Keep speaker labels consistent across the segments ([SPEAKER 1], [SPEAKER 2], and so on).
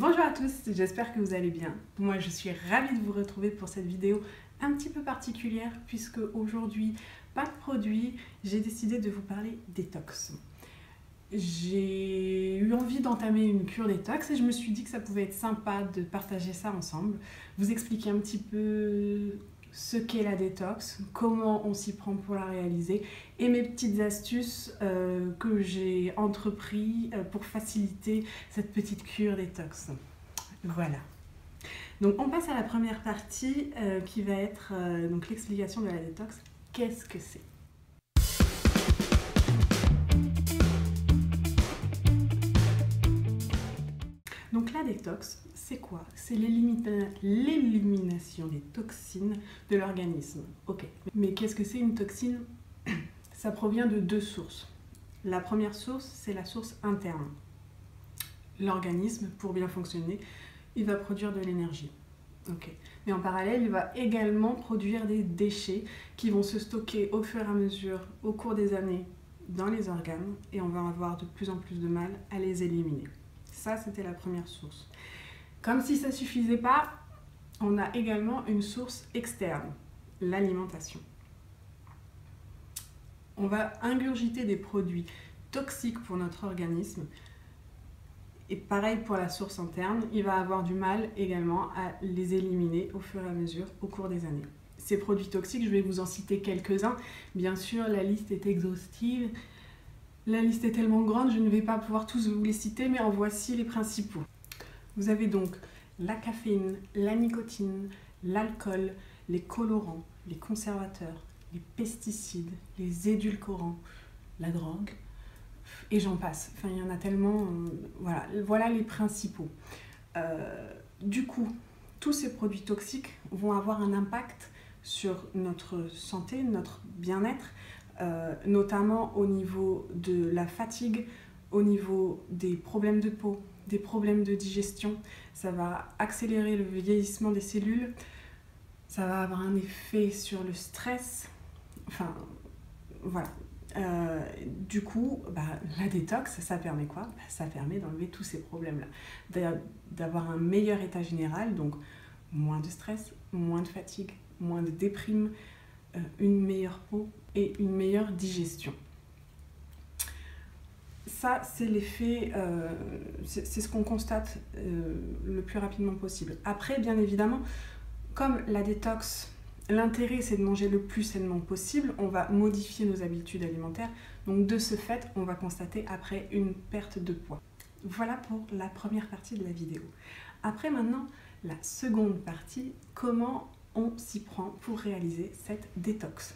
[SPEAKER 1] Bonjour à tous, j'espère que vous allez bien. Moi je suis ravie de vous retrouver pour cette vidéo un petit peu particulière puisque aujourd'hui, pas de produit, j'ai décidé de vous parler détox. J'ai eu envie d'entamer une cure détox et je me suis dit que ça pouvait être sympa de partager ça ensemble, vous expliquer un petit peu ce qu'est la détox, comment on s'y prend pour la réaliser et mes petites astuces que j'ai entrepris pour faciliter cette petite cure détox. Voilà. Donc on passe à la première partie qui va être donc l'explication de la détox. Qu'est-ce que c'est ? Donc la détox, c'est quoi? C'est l'élimination des toxines de l'organisme. Ok. Mais qu'est-ce que c'est une toxine? Ça provient de deux sources. La première source, c'est la source interne. L'organisme, pour bien fonctionner, il va produire de l'énergie. Ok. Mais en parallèle, il va également produire des déchets qui vont se stocker au fur et à mesure, au cours des années, dans les organes, et on va avoir de plus en plus de mal à les éliminer. Ça, c'était la première source. Comme si ça ne suffisait pas, on a également une source externe, l'alimentation. On va ingurgiter des produits toxiques pour notre organisme. Et pareil pour la source interne, il va avoir du mal également à les éliminer au fur et à mesure au cours des années. Ces produits toxiques, je vais vous en citer quelques-uns. Bien sûr, la liste est exhaustive. La liste est tellement grande, je ne vais pas pouvoir tous vous les citer, mais en voici les principaux. Vous avez donc la caféine, la nicotine, l'alcool, les colorants, les conservateurs, les pesticides, les édulcorants, la drogue, et j'en passe. Enfin, il y en a tellement. Voilà les principaux. Du coup, tous ces produits toxiques vont avoir un impact sur notre santé, notre bien-être, notamment au niveau de la fatigue, au niveau des problèmes de peau, des problèmes de digestion. Ça va accélérer le vieillissement des cellules, ça va avoir un effet sur le stress, enfin voilà. Du coup, la détox, ça permet quoi? Ça permet d'enlever tous ces problèmes-là, d'avoir un meilleur état général, donc moins de stress, moins de fatigue, moins de déprime, une meilleure peau et une meilleure digestion. Ça, c'est l'effet, c'est ce qu'on constate le plus rapidement possible. Après, bien évidemment, comme la détox, l'intérêt c'est de manger le plus sainement possible, on va modifier nos habitudes alimentaires, donc de ce fait, on va constater après une perte de poids. Voilà pour la première partie de la vidéo. Après maintenant, la seconde partie, comment on s'y prend pour réaliser cette détox.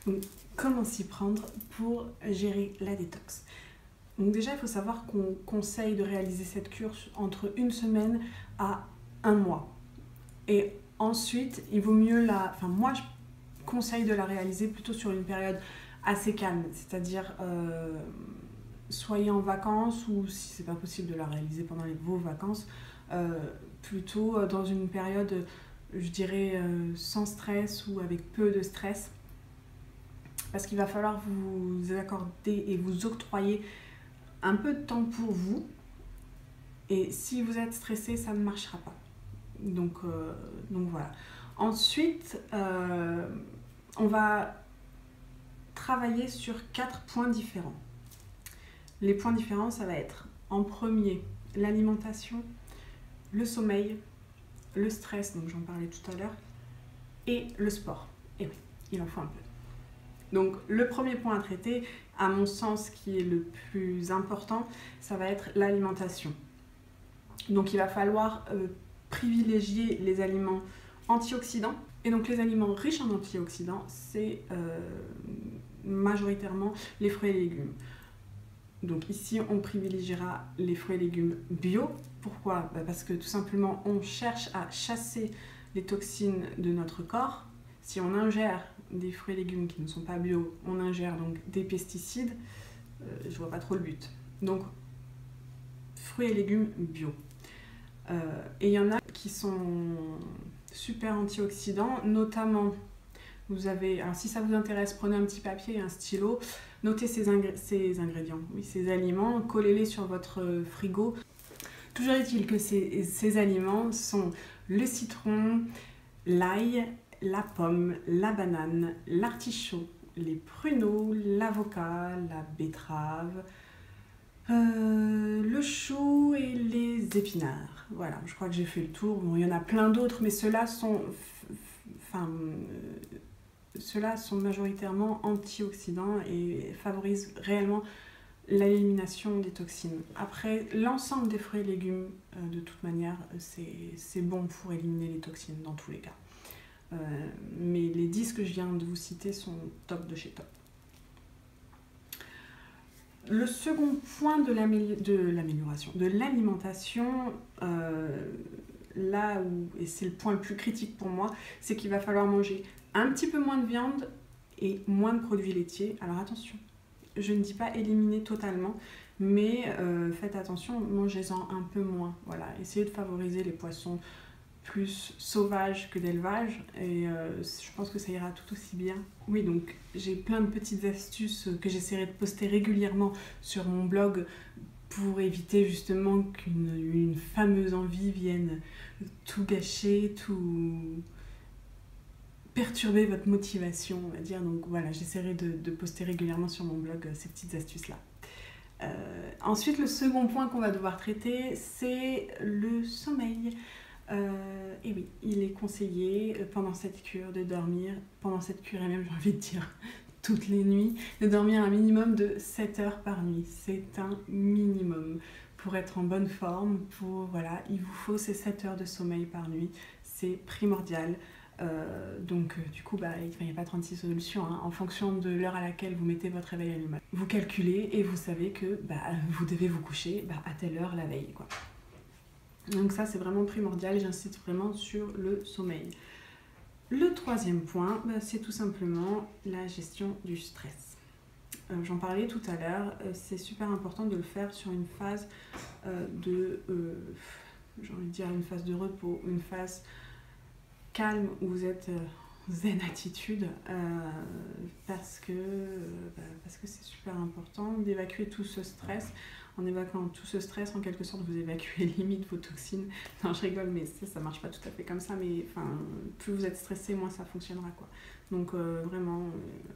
[SPEAKER 1] Donc, comment s'y prendre pour gérer la détox? Donc déjà, il faut savoir qu'on conseille de réaliser cette cure entre une semaine à un mois. Et ensuite, il vaut mieux moi, je conseille de la réaliser plutôt sur une période assez calme, c'est-à-dire soyez en vacances ou si c'est pas possible de la réaliser pendant vos vacances, plutôt dans une période, je dirais, sans stress ou avec peu de stress, parce qu'il va falloir vous accorder et vous octroyer un peu de temps pour vous, et si vous êtes stressé, ça ne marchera pas. Donc voilà. Ensuite, on va travailler sur 4 points différents. Les points différents, ça va être en premier l'alimentation, le sommeil, le stress, donc j'en parlais tout à l'heure, et le sport. Et oui, il en faut un peu. Donc le premier point à traiter, à mon sens qui est le plus important, ça va être l'alimentation. Donc il va falloir privilégier les aliments antioxydants. Et donc les aliments riches en antioxydants, c'est majoritairement les fruits et légumes. Donc ici on privilégiera les fruits et légumes bio. Pourquoi? Parce que tout simplement on cherche à chasser les toxines de notre corps. Si on ingère des fruits et légumes qui ne sont pas bio, on ingère donc des pesticides, je vois pas trop le but. Donc fruits et légumes bio. Et il y en a qui sont super antioxydants, notamment Vous avez, alors si ça vous intéresse, prenez un petit papier et un stylo, notez ces ingrédients, oui, ces aliments, collez-les sur votre frigo. Toujours est-il que ces aliments sont le citron, l'ail, la pomme, la banane, l'artichaut, les pruneaux, l'avocat, la betterave, le chou et les épinards. Voilà, je crois que j'ai fait le tour. Bon, il y en a plein d'autres, mais ceux-là sont majoritairement antioxydants et favorisent réellement l'élimination des toxines. Après, l'ensemble des fruits et légumes, de toute manière, c'est bon pour éliminer les toxines dans tous les cas. Mais les 10 que je viens de vous citer sont top de chez top. Le second point de l'amélioration, de l'alimentation, et c'est le point le plus critique pour moi, c'est qu'il va falloir manger un petit peu moins de viande et moins de produits laitiers. Alors attention, je ne dis pas éliminer totalement, mais faites attention, mangez-en un peu moins. Voilà, essayez de favoriser les poissons plus sauvages que d'élevage, et je pense que ça ira tout aussi bien. Oui, donc j'ai plein de petites astuces que j'essaierai de poster régulièrement sur mon blog pour éviter justement qu'une fameuse envie vienne tout gâcher, tout perturber votre motivation, on va dire. Donc voilà, j'essaierai de poster régulièrement sur mon blog ces petites astuces-là. Ensuite, le second point qu'on va devoir traiter, c'est le sommeil. Et oui, il est conseillé pendant cette cure de dormir, pendant cette cure et même j'ai envie de dire toutes les nuits, de dormir un minimum de 7 heures par nuit. C'est un minimum. Pour être en bonne forme, voilà, il vous faut ces 7 heures de sommeil par nuit, c'est primordial. Donc du coup, il n'y a pas 36 solutions, hein. En fonction de l'heure à laquelle vous mettez votre réveil allumé, vous calculez et vous savez que vous devez vous coucher à telle heure la veille, quoi. Donc ça, c'est vraiment primordial, j'insiste vraiment sur le sommeil. Le troisième point, c'est tout simplement la gestion du stress. J'en parlais tout à l'heure, c'est super important de le faire sur une phase j'ai envie de dire une phase de repos, une phase calme où vous êtes zen attitude, parce que c'est super important d'évacuer tout ce stress. En évacuant tout ce stress, en quelque sorte, vous évacuez limite vos toxines. Non, je rigole, mais ça marche pas tout à fait comme ça, mais plus vous êtes stressé, moins ça fonctionnera, quoi. Donc vraiment,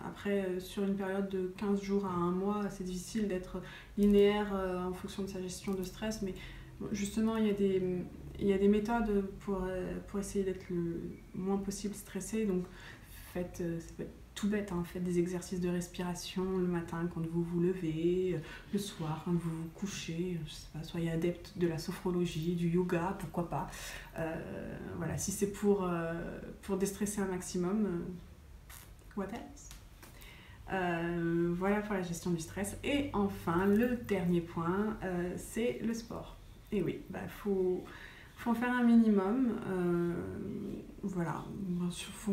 [SPEAKER 1] après, sur une période de 15 jours à 1 mois, c'est difficile d'être linéaire en fonction de sa gestion de stress, mais justement, il y a des méthodes pour essayer d'être le moins possible stressé. Donc ça peut être tout bête, hein. Faites des exercices de respiration le matin quand vous vous levez, le soir quand vous vous couchez, je sais pas, soyez adepte de la sophrologie, du yoga, pourquoi pas. Voilà, si c'est pour déstresser un maximum, what else? Voilà pour la gestion du stress. Et enfin, le dernier point, c'est le sport. Et oui, faut en faire un minimum. Voilà.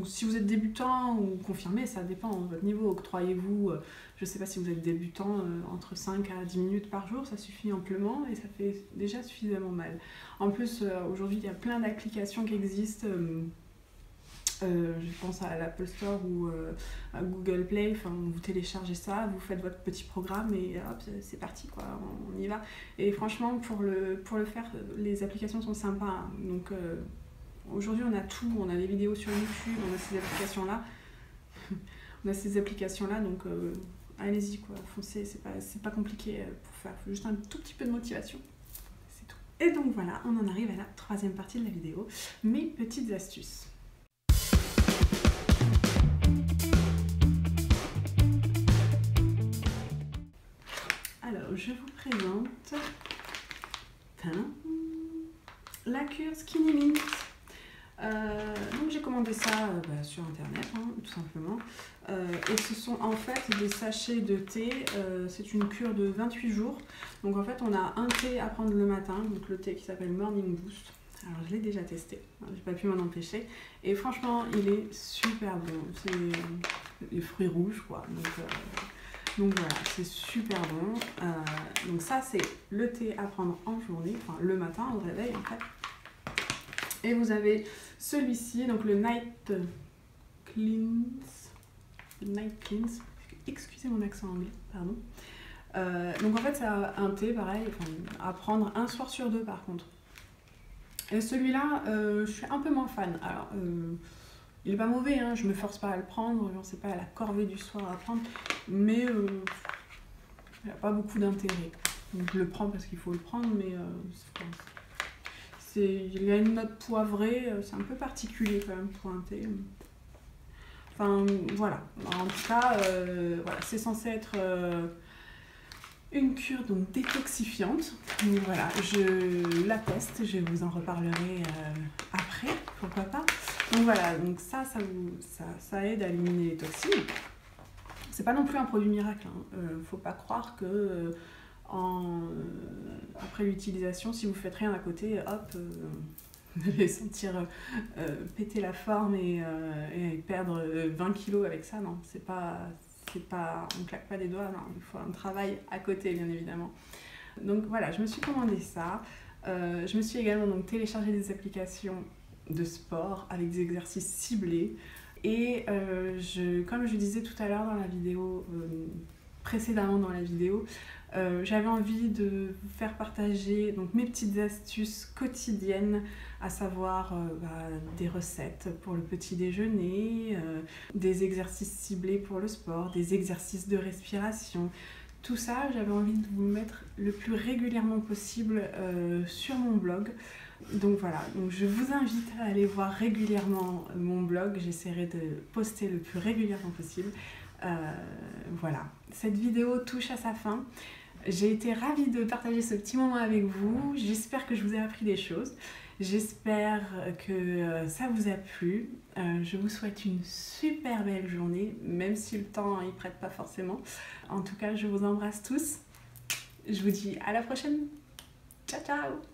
[SPEAKER 1] Si vous êtes débutant ou confirmé, ça dépend de votre niveau. Octroyez-vous, je ne sais pas si vous êtes débutant, entre 5 à 10 minutes par jour, ça suffit amplement et ça fait déjà suffisamment mal. En plus, aujourd'hui, il y a plein d'applications qui existent. Je pense à l'Apple Store ou à Google Play, vous téléchargez ça, vous faites votre petit programme et hop, c'est parti, quoi, on y va. Et franchement, pour le faire, les applications sont sympas, hein. Donc aujourd'hui on a tout, on a des vidéos sur YouTube, on a ces applications-là, donc allez-y, quoi, foncez, c'est pas compliqué pour faire, faut juste un tout petit peu de motivation, c'est tout. Et donc voilà, on en arrive à la troisième partie de la vidéo, mes petites astuces. Alors, je vous présente la cure Skinny Mint. Donc j'ai commandé ça sur internet, hein, tout simplement. Et ce sont en fait des sachets de thé. C'est une cure de 28 jours. Donc en fait on a un thé à prendre le matin, donc le thé qui s'appelle Morning Boost. Alors je l'ai déjà testé, j'ai pas pu m'en empêcher. Et franchement il est super bon. C'est les fruits rouges, quoi. Donc voilà, c'est super bon. Donc ça c'est le thé à prendre en journée, enfin le matin au réveil en fait. Et vous avez celui-ci, donc le Night Cleanse. Night Cleanse. Excusez mon accent anglais, pardon. Donc en fait c'est un thé pareil, à prendre un soir sur 2 par contre. Et celui-là, je suis un peu moins fan. Alors, il est pas mauvais, hein, je me force pas à le prendre, c'est pas la corvée du soir à prendre, mais il n'y a pas beaucoup d'intérêt. Donc je le prends parce qu'il faut le prendre, mais il y a une note poivrée, c'est un peu particulier quand même pour un thé. Enfin voilà, en tout cas, voilà, c'est censé être une cure donc détoxifiante. Donc voilà, je la teste, je vous en reparlerai après, pourquoi pas. Donc voilà, donc ça aide à éliminer les toxines. C'est pas non plus un produit miracle, hein. Faut pas croire que après l'utilisation, si vous faites rien à côté, hop, vous allez sentir péter la forme et perdre 20 kilos avec ça. Non, c'est pas, on claque pas des doigts, non, il faut un travail à côté bien évidemment. Donc voilà, je me suis commandé ça. Je me suis également donc téléchargé des applications de sport avec des exercices ciblés. Et comme je disais tout à l'heure dans la vidéo, précédemment dans la vidéo, j'avais envie de vous faire partager donc, mes petites astuces quotidiennes, à savoir des recettes pour le petit déjeuner, des exercices ciblés pour le sport, des exercices de respiration. Tout ça, j'avais envie de vous le mettre le plus régulièrement possible sur mon blog. Donc voilà, donc je vous invite à aller voir régulièrement mon blog, j'essaierai de poster le plus régulièrement possible. Voilà, cette vidéo touche à sa fin. J'ai été ravie de partager ce petit moment avec vous, j'espère que je vous ai appris des choses, j'espère que ça vous a plu. Je vous souhaite une super belle journée, même si le temps y prête pas forcément. En tout cas, je vous embrasse tous, je vous dis à la prochaine, ciao ciao.